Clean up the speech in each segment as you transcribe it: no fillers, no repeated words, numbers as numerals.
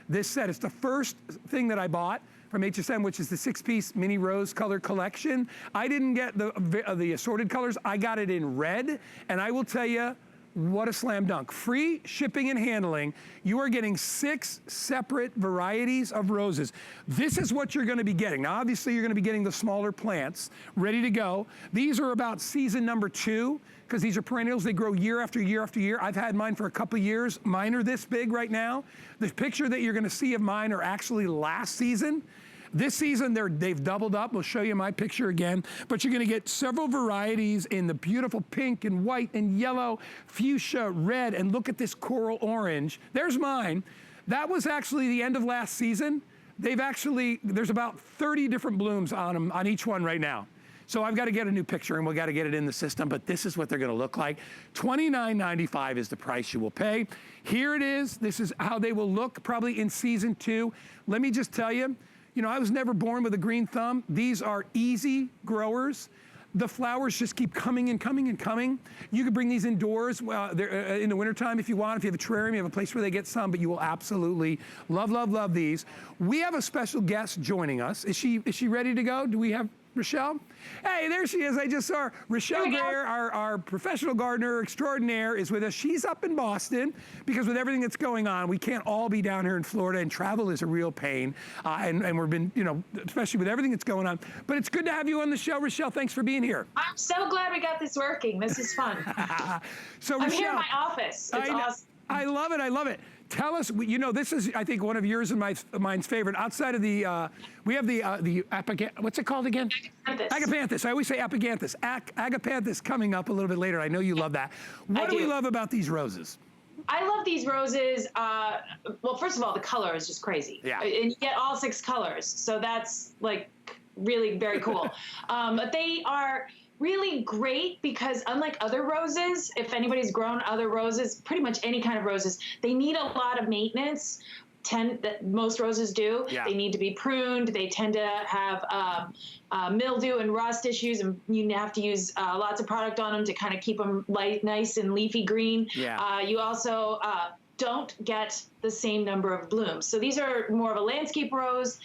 this set. It's the first thing that I bought from HSN, which is the 6-piece mini rose color collection. I didn't get the assorted colors. I got it in red, and I will tell you, what a slam dunk. Free shipping and handling. You are getting 6 separate varieties of roses. This is what you're gonna be getting. Now, obviously, you're gonna be getting the smaller plants ready to go. These are about season number 2, because these are perennials. They grow year after year after year. I've had mine for a couple years. Mine are this big right now. The picture that you're gonna see of mine are actually last season. This season, they've doubled up. We'll show you my picture again. But you're gonna get several varieties in the beautiful pink and white and yellow, fuchsia, red, and look at this coral orange. There's mine. That was actually the end of last season. There's about 30 different blooms on them, on each one right now. So I've got to get a new picture and we've got to get it in the system, but this is what they're gonna look like. $29.95 is the price you will pay. Here it is. This is how they will look probably in season 2. Let me just tell you, I was never born with a green thumb. These are easy growers. The flowers just keep coming and coming and coming. You can bring these indoors in the wintertime if you want. If you have a terrarium, you have a place where they get sun, but you will absolutely love, love, love these. We have a special guest joining us. Is she ready to go? Do we have Rochelle? Hey, there she is. I just saw her. Rochelle Greer, our professional gardener extraordinaire, is with us. She's up in Boston because with everything that's going on, we can't all be down here in Florida, and travel is a real pain. And we've been, especially with everything that's going on. But it's good to have you on the show, Rochelle. Thanks for being here. I'm so glad we got this working. This is fun. So I'm Rochelle, here in my office. It's awesome. I love it. I love it. Tell us, this is, I think, one of yours and mine's favorite. Outside of the, we have the what's it called again? Agapanthus. Agapanthus. I always say agapanthus. Agapanthus coming up a little bit later. I know you love that. What do we love about these roses? I love these roses. Well, first of all, the color is just crazy. Yeah. And you get all 6 colors. So that's like really very cool. But they are really great because unlike other roses, if anybody's grown other roses, pretty much any kind of roses, they need a lot of maintenance. Most roses do. Yeah. They need to be pruned. They tend to have mildew and rust issues, and you have to use lots of product on them to kind of keep them nice and leafy green. Yeah. You also don't get the same number of blooms. So these are more of a landscape rose.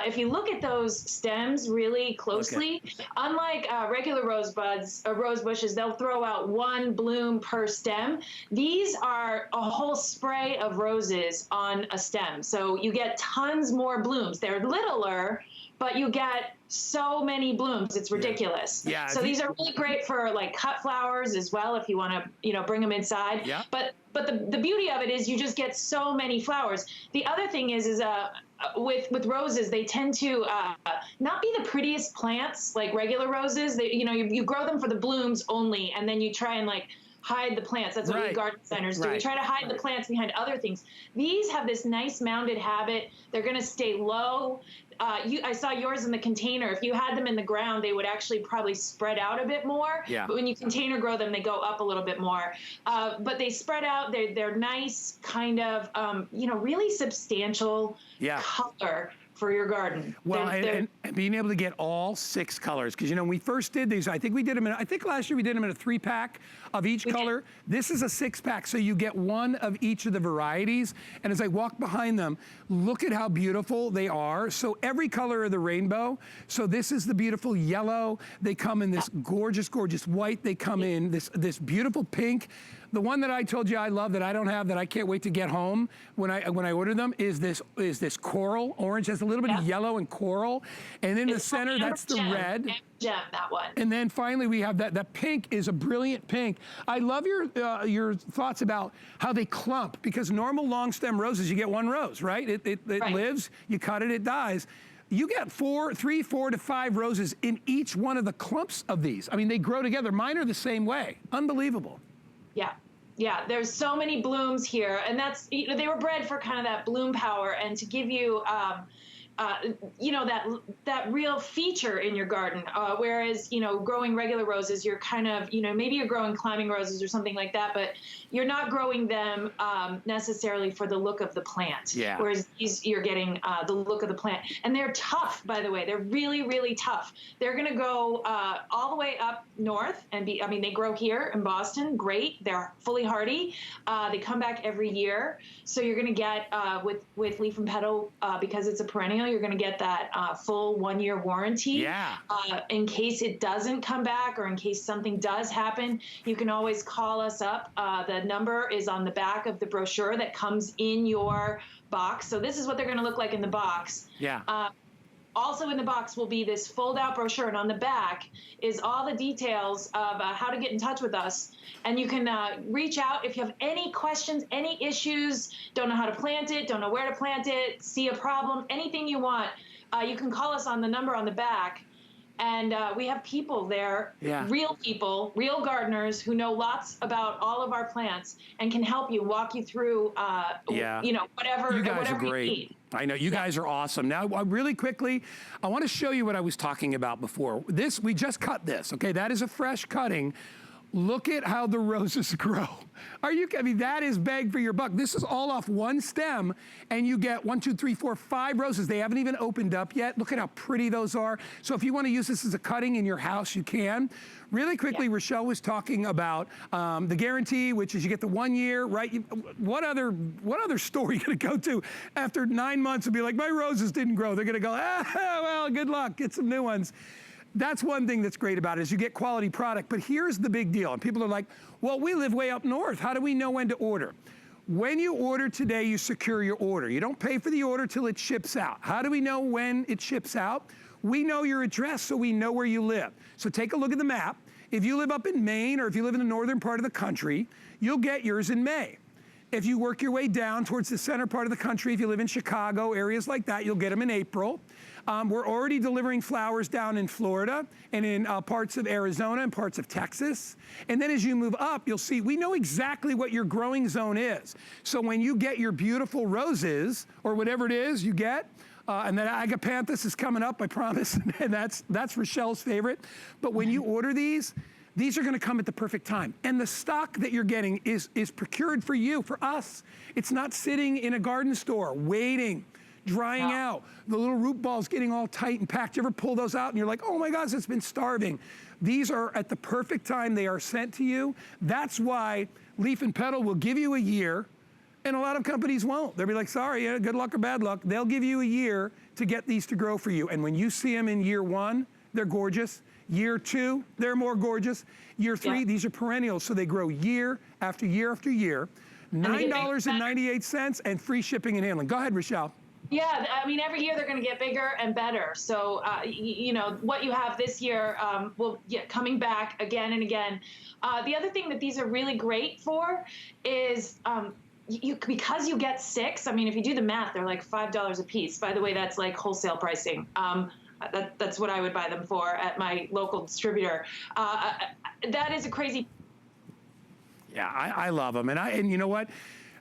If you look at those stems really closely, unlike regular rose bushes, they'll throw out 1 bloom per stem. These are a whole spray of roses on a stem. So you get tons more blooms. They're littler, but you get so many blooms, it's ridiculous. Yeah. So these are really great for like cut flowers as well if you want to, bring them inside. Yeah. But the beauty of it is you just get so many flowers. The other thing is with roses, they tend to not be the prettiest plants like regular roses. They, you grow them for the blooms only, and then you try and like hide the plants. That's what we garden designers do. We try to hide the plants behind other things. These have this nice mounded habit. They're going to stay low. I saw yours in the container. If you had them in the ground, they would actually probably spread out a bit more. Yeah. But when you container grow them, they go up a little bit more. But they spread out. They're nice, kind of, really substantial color for your garden. Well, and being able to get all 6 colors, because when we first did these, I think we did them I think last year we did them in a 3-pack of each color. This is a 6-pack, so you get 1 of each of the varieties. And as I walk behind them, look at how beautiful they are. So every color of the rainbow. So this is the beautiful yellow. They come in this gorgeous, gorgeous white. They come in this beautiful pink. The one that I told you I love that I don't have that I can't wait to get home when I order them is this coral orange. Has a little bit of yellow and coral, and in the center that's the red. Gem, that one. And then finally we have that pink is a brilliant pink. I love your thoughts about how they clump, because normal long stem roses you get 1 rose, right? It lives, you cut it, it dies. You get 3, 4 to 5 roses in each one of the clumps of these. I mean, they grow together. Mine are the same way. Unbelievable. Yeah. Yeah, there's so many blooms here, and that's, they were bred for kind of that bloom power and to give you you know, that real feature in your garden. Whereas, you know, growing regular roses, you're kind of, you know, maybe you're growing climbing roses or something like that, but you're not growing them necessarily for the look of the plant. Yeah. Whereas these, you're getting the look of the plant. And they're tough, by the way. They're really, really tough. They're going to go all the way up north and be, I mean, they grow here in Boston. Great. They're fully hardy. They come back every year. So you're going to get, with Leaf and Petal, because it's a perennial, you're going to get that full 1-year warranty. Yeah. In case it doesn't come back or in case something does happen, you can always call us up. The number is on the back of the brochure that comes in your box. So this is what they're going to look like in the box. Yeah. Also in the box will be this fold-out brochure, and on the back is all the details of how to get in touch with us. And you can reach out if you have any questions, any issues, don't know how to plant it, don't know where to plant it, see a problem, anything you want. You can call us on the number on the back. And we have people there, real people, real gardeners who know lots about all of our plants and can help you, walk you through, you know, whatever you guys whatever are great. you need. I know you guys are awesome. Now, really quickly, I want to show you what I was talking about before. This, we just cut this, okay? That is a fresh cutting. Look at how the roses grow. I mean, that is bang for your buck. This is all off one stem, and you get 1, 2, 3, 4, 5 roses. They haven't even opened up yet. Look at how pretty those are. So if you want to use this as a cutting in your house, you can. Really quickly, Rochelle was talking about the guarantee, which is you get the 1 year, right? What other store are you going to go to after 9 months and be like, my roses didn't grow? They're going to go, well, good luck, get some new ones. That's one thing that's great about it is you get quality product. But here's the big deal. And people are like, well, we live way up north. How do we know when to order? When you order today, you secure your order. You don't pay for the order till it ships out. How do we know when it ships out? We know your address, so we know where you live. So take a look at the map. If you live up in Maine or if you live in the northern part of the country, you'll get yours in May. If you work your way down towards the center part of the country, if you live in Chicago, areas like that, you'll get them in April. We're already delivering flowers down in Florida and in parts of Arizona and parts of Texas. And then as you move up, you'll see we know exactly what your growing zone is. So when you get your beautiful roses or whatever it is you get, and then agapanthus is coming up, I promise, and that's Rochelle's favorite. But when you order these are going to come at the perfect time. And the stock that you're getting is procured for you, for us. It's not sitting in a garden store waiting, drying out. The little root balls getting all tight and packed. You ever pull those out and you're like, oh my gosh, it's been starving. These are at the perfect time. They are sent to you. That's why Leaf and Petal will give you a year, and a lot of companies won't. They'll be like, sorry, good luck or bad luck. They'll give you a year to get these to grow for you. And when you see them in year 1, they're gorgeous. Year 2, they're more gorgeous. Year 3, these are perennials, so they grow year after year after year. $9.98 and free shipping and handling. Go ahead, Rochelle. Yeah, I mean, every year they're going to get bigger and better. So, you know, what you have this year will get coming back again and again. The other thing that these are really great for is because you get 6, I mean, if you do the math, they're like $5 a piece. By the way, that's like wholesale pricing. That's what I would buy them for at my local distributor. That is a crazy. Yeah, I love them. And you know what?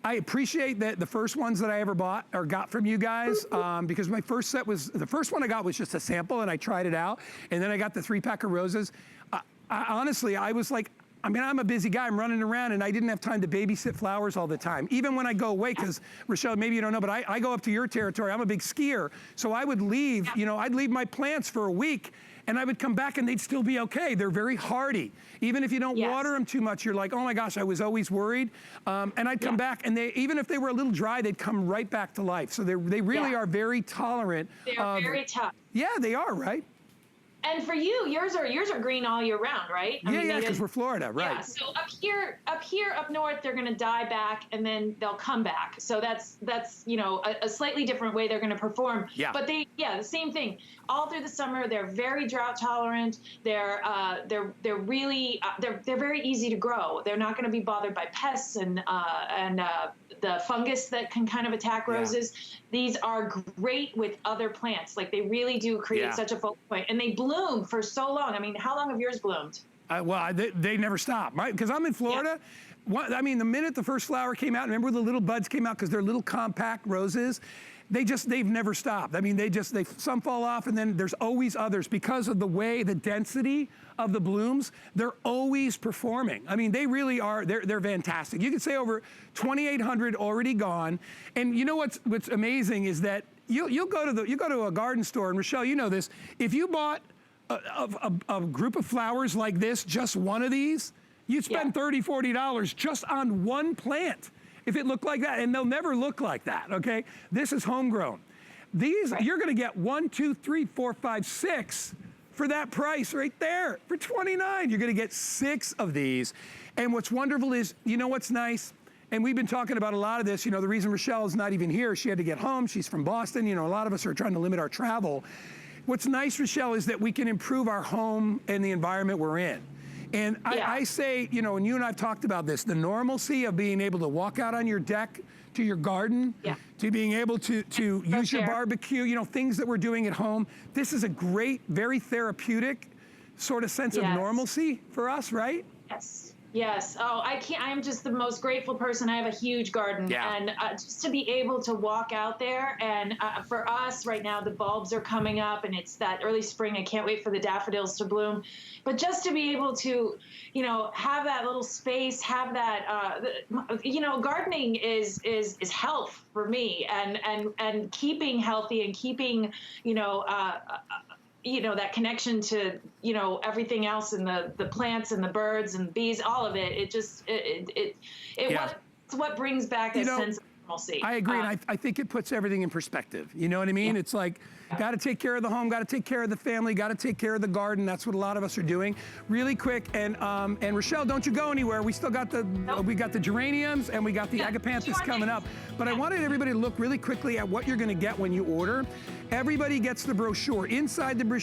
I appreciate that the first ones that I ever bought or got from you guys, because my first set was, the first one I got was just a sample and I tried it out. And then I got the 3-pack of roses. Honestly, I was like, I mean, I'm a busy guy. I'm running around, and I didn't have time to babysit flowers all the time. Even when I go away, because, Rochelle, maybe you don't know, but I go up to your territory. I'm a big skier. So I would leave, you know, I'd leave my plants for a week, and I would come back, and they'd still be okay. They're very hardy. Even if you don't water them too much, you're like, oh, my gosh, I was always worried. And I'd come back, and even if they were a little dry, they'd come right back to life. So they really are very tolerant. They're very tough. Yeah, they are, right? And for you, yours are green all year round, right? I mean, because we're Florida, right? Yeah. So up north, they're going to die back, and then they'll come back. So that's you know a slightly different way they're going to perform. Yeah. But the same thing. All through the summer, they're very drought tolerant. They're really they're very easy to grow. They're not going to be bothered by pests and the fungus that can kind of attack roses. These are great with other plants. Like they really do create such a focal point, and they bloom for so long. I mean, how long have yours bloomed? They never stop, right? Because I'm in Florida. I mean, the minute the first flower came out, remember the little buds came out because they're little compact roses? They've never stopped. I mean, some fall off and then there's always others because of the density of the blooms, they're always performing. I mean, they really are, they're fantastic. You could say over 2,800 already gone. And you know what's amazing is that you go to a garden store, and Rochelle, you know this, if you bought a group of flowers like this, just one of these, you'd spend $30, $40 just on one plant if it looked like that, and they'll never look like that, okay? This is homegrown. These, you're gonna get 1, 2, 3, 4, 5, 6 for that price right there, for $29. You're gonna get 6 of these. And what's wonderful is, you know what's nice? And we've been talking about a lot of this, you know, the reason Rochelle is not even here, she had to get home, she's from Boston, you know, a lot of us are trying to limit our travel. What's nice, Rochelle, is that we can improve our home and the environment we're in. And I say, you know, and you and I've talked about this, the normalcy of being able to walk out on your deck to your garden, to being able to use your barbecue, you know, things that we're doing at home. This is a great, very therapeutic sort of sense of normalcy for us, right? Yes. Yes. Oh, I'm just the most grateful person. I have a huge garden, and just to be able to walk out there, and for us right now, the bulbs are coming up, and it's that early spring. I can't wait for the daffodils to bloom, but just to be able to, you know, have that little space, have that, you know, gardening is health for me, and keeping healthy and keeping, you know, that connection to, you know, everything else and the plants and the birds and bees, all of it. It just, it's what brings back a sense of normalcy. I agree, and I think it puts everything in perspective. You know what I mean? It's like, got to take care of the home, got to take care of the family, got to take care of the garden. That's what a lot of us are doing. Really quick, and Rochelle, don't you go anywhere. We still got we got the geraniums and we got the agapanthus coming up. But I wanted everybody to look really quickly at what you're going to get when you order. Everybody gets the brochure. Inside the brochure